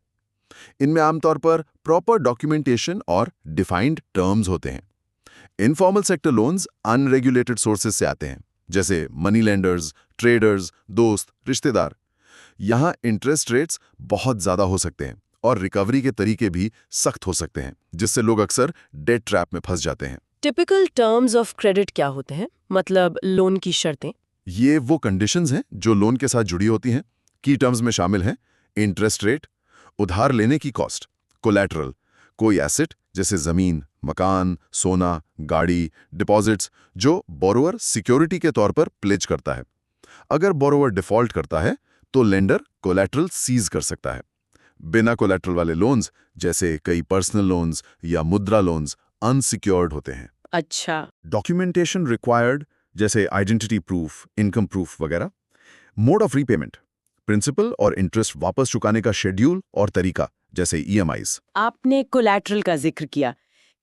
इनमें आमतौर पर प्रॉपर डॉक्यूमेंटेशन और डिफाइंड टर्म्स होते हैं। Informal sector loans unregulated sources से आते हैं, जैसे मनी लेंडर्स, ट्रेडर्स, दोस्त, रिश्तेदार। यहाँ इंटरेस्ट रेट्स बहुत ज़्यादा हो सकते हैं और रिकवरी के तरीके भी सख्त हो सकते हैं, जिससे लोग अक्सर डेट ट्रैप में फंस जाते हैं। टिपिकल टर्म्स ऑफ क्रेडिट क्या होते हैं, मतलब लोन की शर्तें? ये वो कंडीशंस हैं जो लोन के साथ जुड़ी होती हैं। की टर्म्स में शामिल हैं इंटरेस्ट रेट, उधार लेने की कॉस्ट, कोलैटरल, कोई एसेट जैसे जमीन, मकान, सोना, गाड़ी, डिपॉजिट्स जो बोरोवर सिक्योरिटी के तौर पर प्लेज करता है। अगर बोरोवर डिफॉल्ट करता है तो लेंडर कोलैटरल सीज कर सकता है। बिना कोलैटरल वाले लोन्स जैसे कई पर्सनल लोन्स या मुद्रा लोन्स अनसिक्योर्ड होते हैं। अच्छा, डॉक्यूमेंटेशन रिक्वायर्ड जैसे आइडेंटिटी प्रूफ, इनकम प्रूफ वगैरह। मोड ऑफ रीपेमेंट, प्रिंसिपल और इंटरेस्ट वापस चुकाने का शेड्यूल और तरीका, जैसे ईएमआईज। आपने कोलैटरल का जिक्र किया,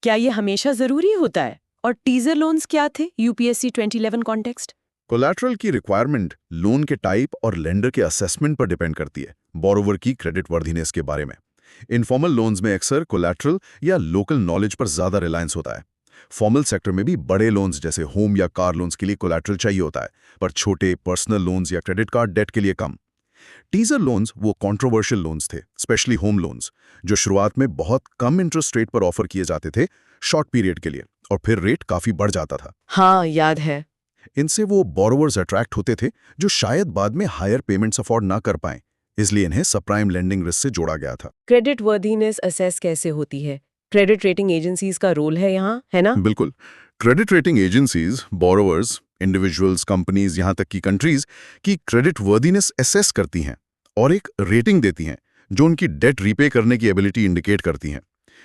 क्या ये हमेशा जरूरी होता है? और टीजर लोन्स क्या थे यूपीएससी 2011 कॉन्टेक्स्ट? कोलैटरल की रिक्वायरमेंट लोन के टाइप और लेंडर के असेसमेंट पर डिपेंड करती है, बोरोवर की क्रेडिट वर्दीनेस के बारे में। इनफॉर्मल लोन्स में अक्सर कोलैटरल या लोकल नॉलेज पर ज्यादा रिलायंस होता है। फॉर्मल सेक्टर में भी बड़े लोन्स जैसे होम या कार लोन्स के लिए कोलैटरल चाहिए होता है, पर छोटे पर्सनल लोन्स या क्रेडिट कार्ड डेट के लिए कम। टीजर लोन्स वो कंट्रोवर्शियल लोन्स थे, स्पेशली होम लोन्स, जो शुरुआत में बहुत कम इंटरेस्ट रेट पर ऑफर किए जाते थे शॉर्ट पीरियड के लिए, और फिर रेट काफी बढ़ जाता था। हाँ, याद है। इनसे वो बोरोवर्स अट्रैक्ट होते थे जो शायद बाद में हायर पेमेंट्स अफोर्ड ना कर पाएं, इसलिए इन्हें सबप्राइम लेंडिंग रिस्क से जोड़ा गया था। क्रेडिट वर्दीनेस असेस कैसे होती है? क्रेडिट रेटिंग एजेंसीज का रोल है यहाँ, है ना? बिल्कुल। Credit rating agencies borrowers, individuals, companies, यहाँ तक कि कंट्रीज की क्रेडिट वर्दीनेस असेस करती हैं और एक रेटिंग देती हैं जो उनकी डेट रीपे करने की एबिलिटी इंडिकेट करती हैं।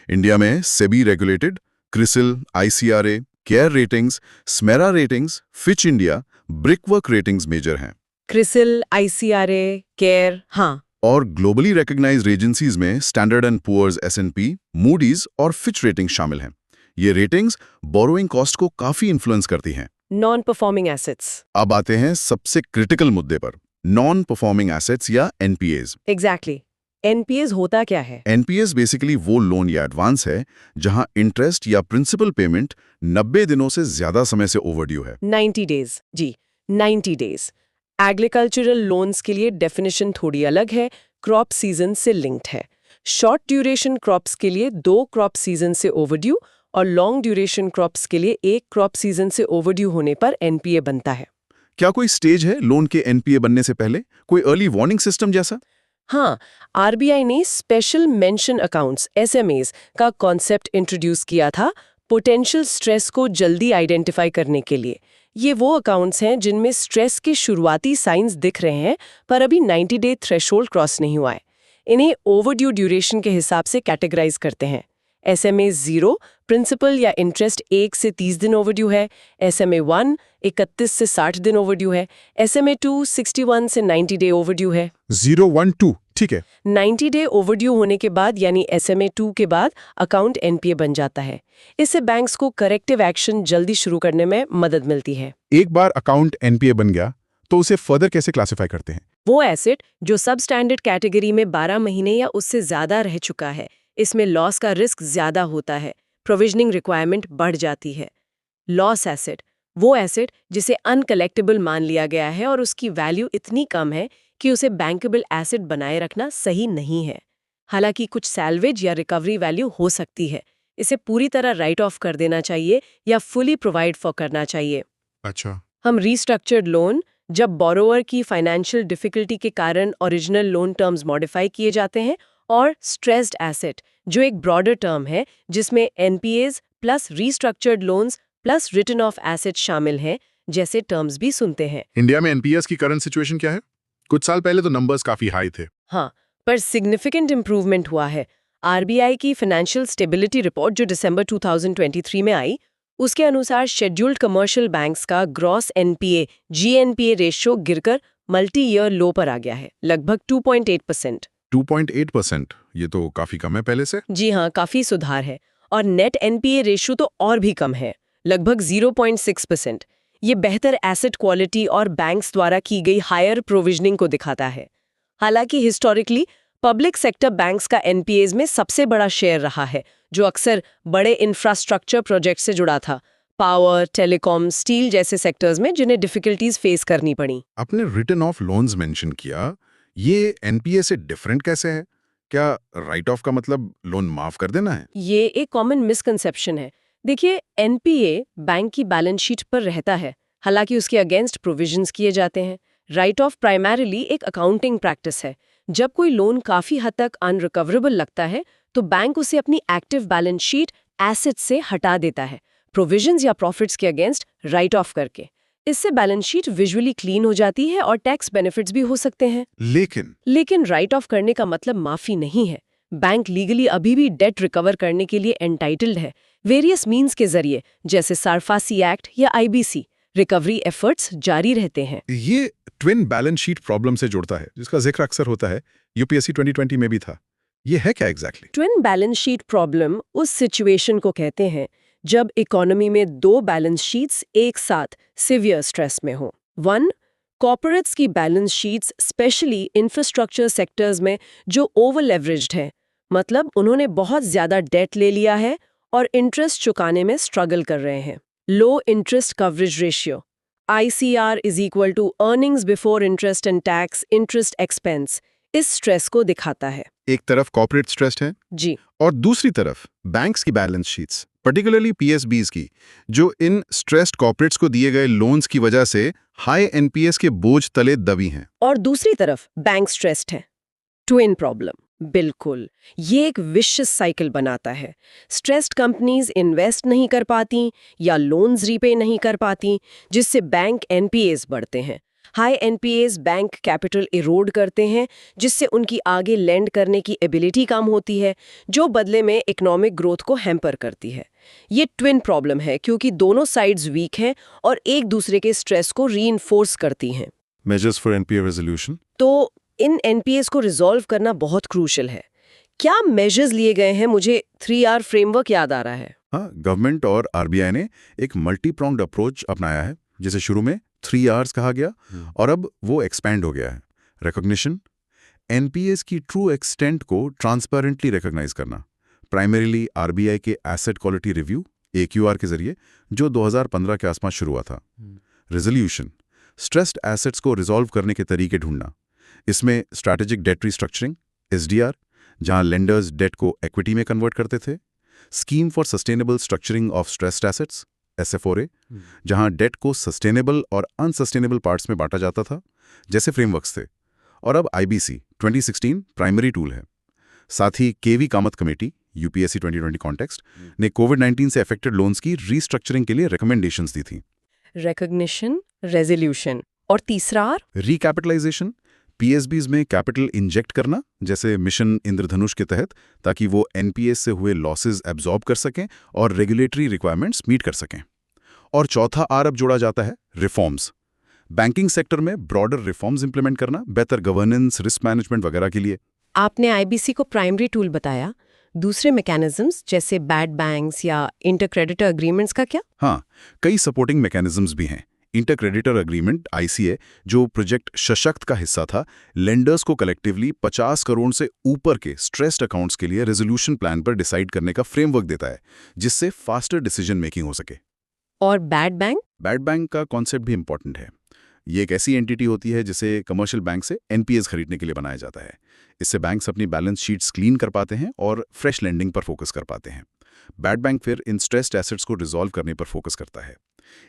इंडिया में SEBI regulated CRISIL, ICRA, CARE Ratings, SMERA Ratings, Fitch India, Brickwork Ratings major हैं। क्रिसिल, आईसीआरए, केयर, हाँ। और ग्लोबली रिकॉग्नाइज्ड एजेंसीज में Standard and Poor's, S&P, Moody's और फिच रेटिंग्स शामिल हैं। ये रेटिंग्स बोरोइंग कॉस्ट को काफी इन्फ्लुएंस करती हैं। Non performing assets. अब आते हैं सबसे क्रिटिकल मुद्दे पर, नॉन परफॉर्मिंग एसेट्स या एनपीएज। एग्जैक्टली। एनपीएस होता क्या है? एनपीएस बेसिकली वो लोन या एडवांस है जहां इंटरेस्ट या प्रिंसिपल पेमेंट 90 दिनों से ज्यादा समय से ओवरड्यू है। 90 डेज, जी, 90 डेज। एग्रीकल्चरल लोन्स के लिए डेफिनेशन थोड़ी अलग है, क्रॉप सीजन से लिंक्ड है। शॉर्ट ड्यूरेशन क्रॉप्स के लिए 2 क्रॉप सीजन से ओवरड्यू और लॉन्ग ड्यूरेशन क्रॉप्स के लिए 1 क्रॉप सीजन से ओवरड्यू होने पर एनपीए बनता है। क्या कोई स्टेज है लोन के एनपीए बनने से पहले, कोई अर्ली वार्निंग सिस्टम जैसा? हाँ, आरबीआई ने स्पेशल मेंशन अकाउंट्स एसएमएस का कॉन्सेप्ट इंट्रोड्यूस किया था पोटेंशियल स्ट्रेस को जल्दी आइडेंटिफाई करने के लिए। ये वो अकाउंट्स हैं जिनमें स्ट्रेस के शुरुआती साइंस दिख रहे हैं पर अभी 90 डे थ्रेशोल्ड क्रॉस नहीं हुआ है। इन्हें ओवरड्यू ड्यूरेशन के हिसाब से कैटेगराइज करते हैं। SMA 0 प्रिंसिपल या इंटरेस्ट 1 से 30 दिन ओवरड्यू है, SMA 1 31 से 60 दिन ओवरड्यू है, SMA 2 61 से 90 डे ओवरड्यू है। 0, 1, 2, ठीक है। 90 डे ओवरड्यू होने के बाद यानी SMA 2 के बाद अकाउंट एनपीए बन जाता है। इससे बैंक्स को करेक्टिव एक्शन जल्दी शुरू करने में मदद मिलती है। एक बार अकाउंट एनपीए बन गया तो उसे फर्दर कैसे क्लासिफाई करते हैं? वो एसेट जो सब स्टैंडर्ड कैटेगरी में 12 महीने या उससे ज्यादा रह चुका है, इसमें लॉस का रिस्क ज्यादा होता है, प्रोविजनिंग रिक्वायरमेंट बढ़ जाती है। लॉस एसेट वो एसेट जिसे अनकलेक्टेबल मान लिया गया है और उसकी वैल्यू इतनी कम है कि उसे बैंकेबल एसेट बनाए रखना सही नहीं है। हालांकि कुछ सैल्वेज या रिकवरी वैल्यू हो सकती है। इसे पूरी तरह राइट ऑफ कर देना चाहिए या फुली प्रोवाइड फॉर करना चाहिए। अच्छा। हम रीस्ट्रक्चर्ड लोन, जब बोरोवर की फाइनेंशियल डिफिकल्टी के कारण ओरिजिनल लोन टर्म्स मॉडिफाई किए जाते हैं, और स्ट्रेस्ड एसेट जो एक ब्रॉडर टर्म है जिसमें NPAs plus restructured loans plus written off asset शामिल हैं, जैसे टर्म्स भी सुनते हैं। इंडिया में एनपीएस की करंट सिचुएशन क्या है? कुछ साल पहले तो नंबर्स काफी हाई थे। हाँ, पर सिग्निफिकेंट इंप्रूवमेंट हुआ है। आरबीआई की फाइनेंशियल स्टेबिलिटी रिपोर्ट जो दिसंबर 2023 में आई, उसके अनुसार शेड्यूल्ड कमर्शियल बैंक्स का ग्रॉस एनपीए जीएनपीए रेशियो गिरकर मल्टी ईयर लो पर आ गया है, लगभग 2.8%। 2.8%, ये तो काफी कम है पहले से। जी हाँ, काफी सुधार है। और नेट एनपीए रेशियो तो और भी कम है, लगभग 0.6%। ये बेहतर एसेट क्वालिटी और बैंक्स द्वारा की गई हायर प्रोविजनिंग को दिखाता है। हालांकि हिस्टोरिकली पब्लिक सेक्टर बैंक्स का एनपीएज में सबसे बड़ा शेयर रहा है, जो अक्सर बड़े इंफ्रास्ट्रक्चर प्रोजेक्ट से जुड़ा था, पावर, टेलीकॉम, स्टील जैसे सेक्टर्स में जिन्हें डिफिकल्टीज फेस करनी पड़ी। आपने रिटन ऑफ लोन्स मेंशन किया, ये एनपीए से डिफरेंट कैसे है? क्या राइट ऑफ का मतलब लोन माफ कर देना है? ये एक कॉमन मिसकंसेप्शन है। देखिए, एनपीए बैंक की बैलेंस शीट पर रहता है, हालांकि उसके अगेंस्ट प्रोविजंस किए जाते हैं। राइट ऑफ प्राइमरीली एक अकाउंटिंग प्रैक्टिस है। जब कोई लोन काफी हद तक अनरिकवरेबल लगता है तो बैंक उसे अपनी एक्टिव बैलेंस शीट एसेट से हटा देता है, प्रोविजंस या प्रॉफिट्स के अगेंस्ट राइट ऑफ करके। इससे बैलेंस शीट विजुअली क्लीन हो जाती है और टैक्स बेनिफिट्स भी हो सकते हैं। लेकिन राइट ऑफ करने का मतलब माफी नहीं है। बैंक लीगली अभी भी डेट रिकवर करने के लिए एंटाइटल्ड है, वेरियस मीन्स के जरिए, जैसे सारफासी एक्ट या आईबीसी। रिकवरी एफर्ट्स जारी रहते हैं। ये ट्विन बैलेंस शीट प्रॉब्लम से जुड़ता है, जिसका जिक्र अक्सर होता है, यूपीएससी 2020 में भी था। ये है क्या exactly? Twin balance sheet problem उस सिचुएशन को कहते हैं जब इकोनॉमी में दो बैलेंस शीट्स एक साथ सिवियर स्ट्रेस में हो। 1. कॉर्पोरेट्स की balance sheets specially infrastructure sectors में जो ओवर लेवरेज्ड है, मतलब उन्होंने बहुत ज्यादा डेट ले लिया है और इंटरेस्ट चुकाने में स्ट्रगल कर रहे हैं। Low interest coverage ratio ICR is equal to earnings before interest and tax interest expense इस स्ट्रेस को दिखाता है। एक तरफ कॉर्पोरेट स्ट्रेस्ड है जी, और दूसरी तरफ बैंक्स की बैलेंस शीट्स, पर्टिकुलरली PSBs की, जो इन स्ट्रेस्ड कॉर्पोरेट्स को दिए गए लोन्स की वजह से हाई NPS के बोझ तले दबी हैं। और दूसरी तरफ बैंक स्ट्रेस्ड है। ट्विन प्रॉब्लम, बिल्कुल, ये एक विशियस साइकिल बनाता है। स्ट्रेस्ड कंपनीज इन्वेस्ट नहीं कर पाती या लोन्स रीपे नहीं कर पाती, जिससे बैंक NPAs बढ़ते हैं। High NPAs bank capital Erode करते हैं, जिससे उनकी आगे लेंड करने की एबिलिटी कम होती है, जो बदले में इकोनॉमिक ग्रोथ को हैम्पर करती है। ये ट्विन प्रॉब्लम है क्योंकि दोनों साइड्स वीक हैं और एक दूसरे के स्ट्रेस को रीइंफोर्स करती हैं। Measures for NPA resolution? तो इन NPAs को रिजॉल्व करना बहुत क्रूशल है। क्या मेजर्स लिए गए हैं? मुझे 3R फ्रेमवर्क याद आ रहा है। हाँ, गवर्नमेंट और RBI ने एक मल्टी प्रोंग्ड अप्रोच अपनाया है, जिसे शुरू में 3Rs कहा गया और अब वो एक्सपैंड हो गया है। रिकॉग्निशन, NPAs की ट्रू एक्सटेंट को ट्रांसपेरेंटली रिकॉग्नाइज करना, प्राइमरीली RBI के एसेट क्वालिटी रिव्यू AQR के जरिए, जो 2015 के आसपास शुरू हुआ था। रेजोल्यूशन, स्ट्रेस्ड एसेट्स को रिजॉल्व करने के तरीके ढूंढना। इसमें स्ट्रैटेजिक डेट रिस्ट्रक्चरिंग SDR, जहां लेंडर्स डेट को इक्विटी में कन्वर्ट करते थे। Scheme for sustainable structuring of stressed assets SFORA, जहां डेट को सस्टेनेबल और अनसस्टेनेबल पार्ट्स में बांटा जाता था, जैसे फ्रेमवर्क्स थे। और अब IBC 2016 प्राइमरी टूल है। साथ ही KV Kamat committee UPSC 2020 context ने कोविड-19 से अफेक्टेड लोन्स की रीस्ट्रक्चरिंग के लिए रिकमेंडेशंस दी थी। रिकॉग्निशन, रेजोल्यूशन और तीसरा R? रिकैपिटलाइजेशन, PSBs में कैपिटल इंजेक्ट करना, जैसे मिशन इंद्रधनुष के तहत, ताकि वो NPAs से हुए लॉसेस एब्जॉर्ब कर सकें और रेगुलेटरी रिक्वायरमेंट्स मीट कर सकें। और चौथा R अब जोड़ा जाता है रिफॉर्म्स। बैंकिंग सेक्टर में ब्रॉडर रिफॉर्म्स इंप्लीमेंट करना, बेहतर गवर्नेंस, रिस्क मैनेजमेंट वगैरह के लिए। आपने IBC को प्राइमरी टूल बताया, दूसरे मैकेनिज्म्स जैसे बैड बैंक्स या इंटरक्रेडिटर एग्रीमेंट्स का क्या? हाँ, कई सपोर्टिंग मैकेनिज्म्स भी हैं। इंटरक्रेडिटर एग्रीमेंट ICA, जो प्रोजेक्ट सशक्त का हिस्सा था, लेंडर्स को कलेक्टिवली 50 करोड़ से ऊपर के स्ट्रेस्ड अकाउंट्स के लिए रेजोल्यूशन प्लान पर डिसाइड करने का फ्रेमवर्क देता है, जिससे फास्टर डिसीजन मेकिंग हो सके। और बैड बैंक? बैड बैंक का कॉन्सेप्ट भी इंपॉर्टेंट है। ये एक ऐसी एंटिटी होती है जिसे कमर्शियल बैंक से NPAs खरीदने के लिए बनाया जाता है। इससे बैंक्स अपनी बैलेंस शीट्स क्लीन कर पाते हैं और फ्रेश लेंडिंग पर फोकस कर पाते हैं। बैड बैंक फिर इन स्ट्रेस्ड एसेट्स को रिजॉल्व करने पर फोकस करता है।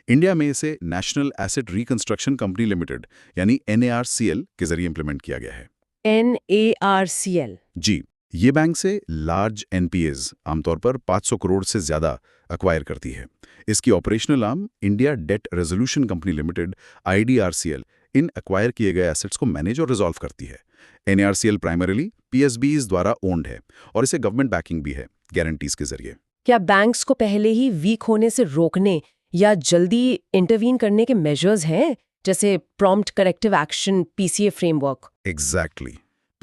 इंडिया में इसे national asset reconstruction company limited यानी NARCL के जरिए इंप्लीमेंट किया गया है। NARCL? जी, ये बैंक से लार्ज NPAs आमतौर पर 500 करोड़ से ज्यादा अक्वायर करती है। इसकी operational arm India Debt Resolution Company Limited IDRCL इन एक्वायर किए गए एसेट्स को मैनेज और रिजॉल्व करती है। NARCL प्राइमरीली PSBs द्वारा ओन्ड है और इसे गवर्नमेंट बैकिंग भी है, गारंटीज के जरिए। क्या बैंक्स को पहले ही वीक होने से रोकने या जल्दी इंटरवीन करने के मेजर्स हैं, जैसे prompt corrective action PCA framework? Exactly.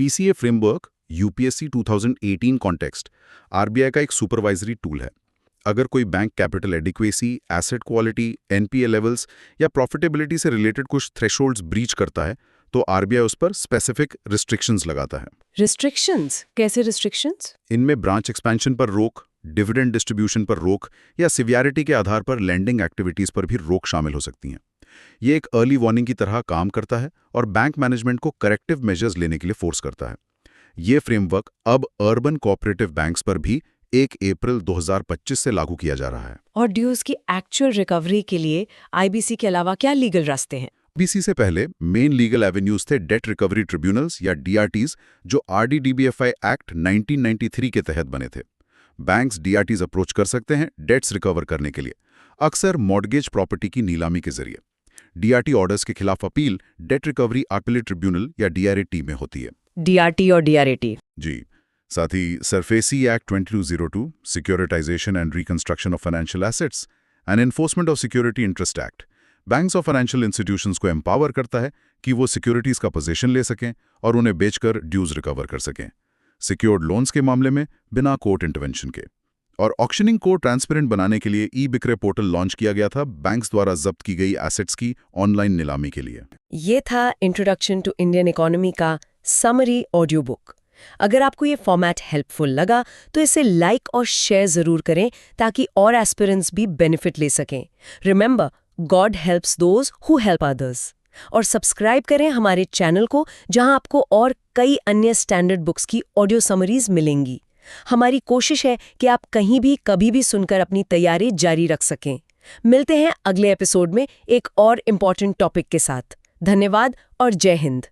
PCA framework UPSC 2018 context RBI का एक सुपरवाइजरी टूल है। अगर कोई bank capital adequacy, asset quality, NPA levels या प्रॉफिटेबिलिटी से रिलेटेड कुछ थ्रेशोल्ड्स ब्रीच करता है, तो RBI उस पर स्पेसिफिक रिस्ट्रिक्शंस लगाता है। रिस्ट्रिक्शंस? कैसे रिस्ट्रिक्शंस? इनमें ब्रांच एक्सपेंशन पर रोक, डिविडेंड डिस्ट्रीब्यूशन पर रोक या सिवियरिटी के आधार पर लेंडिंग एक्टिविटीज पर भी रोक शामिल हो सकती हैं। ये एक अर्ली वार्निंग की तरह काम करता है और बैंक मैनेजमेंट को करेक्टिव मेजर्स लेने के लिए फोर्स करता है। ये फ्रेमवर्क अब अर्बन कोऑपरेटिव बैंक्स पर भी 1 अप्रैल 2025 से लागू किया जा रहा है। और ड्यूज की एक्चुअल रिकवरी के लिए IBC के अलावा क्या लीगल रास्ते हैं? IBC से पहले मेन लीगल एवेन्यूज थे डेट रिकवरी ट्रिब्यूनल्स या DRTs, जो RDDBFI एक्ट 1993 के तहत बने थे। बैंक्स DRTs अप्रोच कर सकते हैं डेट्स रिकवर करने के लिए, अक्सर मॉर्गेज प्रॉपर्टी की नीलामी के जरिए। DRT ऑर्डर्स के खिलाफ appeal date recovery appellate tribunal या DRAT में होती है। DRT और DRAT? जी, साथ ही SARFAESI act 2202, securitisation and reconstruction of financial assets and enforcement of security interest act, banks और फाइनेंशियल इंस्टीट्यूशंस को एम्पावर करता है कि वो सिक्योरिटीज का पोजीशन ले सकें और उन्हें बेचकर ड्यूज रिकवर कर सकें। सिक्योर्ड लोन्स के मामले में बिना कोर्ट इंटरवेंशन के। और ऑक्शनिंग को ट्रांसपेरेंट बनाने के लिए ई-बिक्रे पोर्टल लॉन्च किया गया था बैंक्स द्वारा जब्त की गई एसेट्स की ऑनलाइन नीलामी के लिए। ये था इंट्रोडक्शन टू इंडियन इकोनॉमी का समरी ऑडियो बुक। अगर आपको ये फॉर्मेट हेल्पफुल लगा तो इसे लाइक और शेयर जरूर करें ताकि और एस्पिरेंट्स भी बेनिफिट ले सकें। Remember, God helps those who help others. और सब्सक्राइब करें हमारे चैनल को, जहां आपको और कई अन्य स्टैंडर्ड बुक्स की ऑडियो समरीज मिलेंगी। हमारी कोशिश है कि आप कहीं भी कभी भी सुनकर अपनी तैयारी जारी रख सकें। मिलते हैं अगले एपिसोड में एक और इम्पॉर्टेंट टॉपिक के साथ। धन्यवाद और जय हिंद।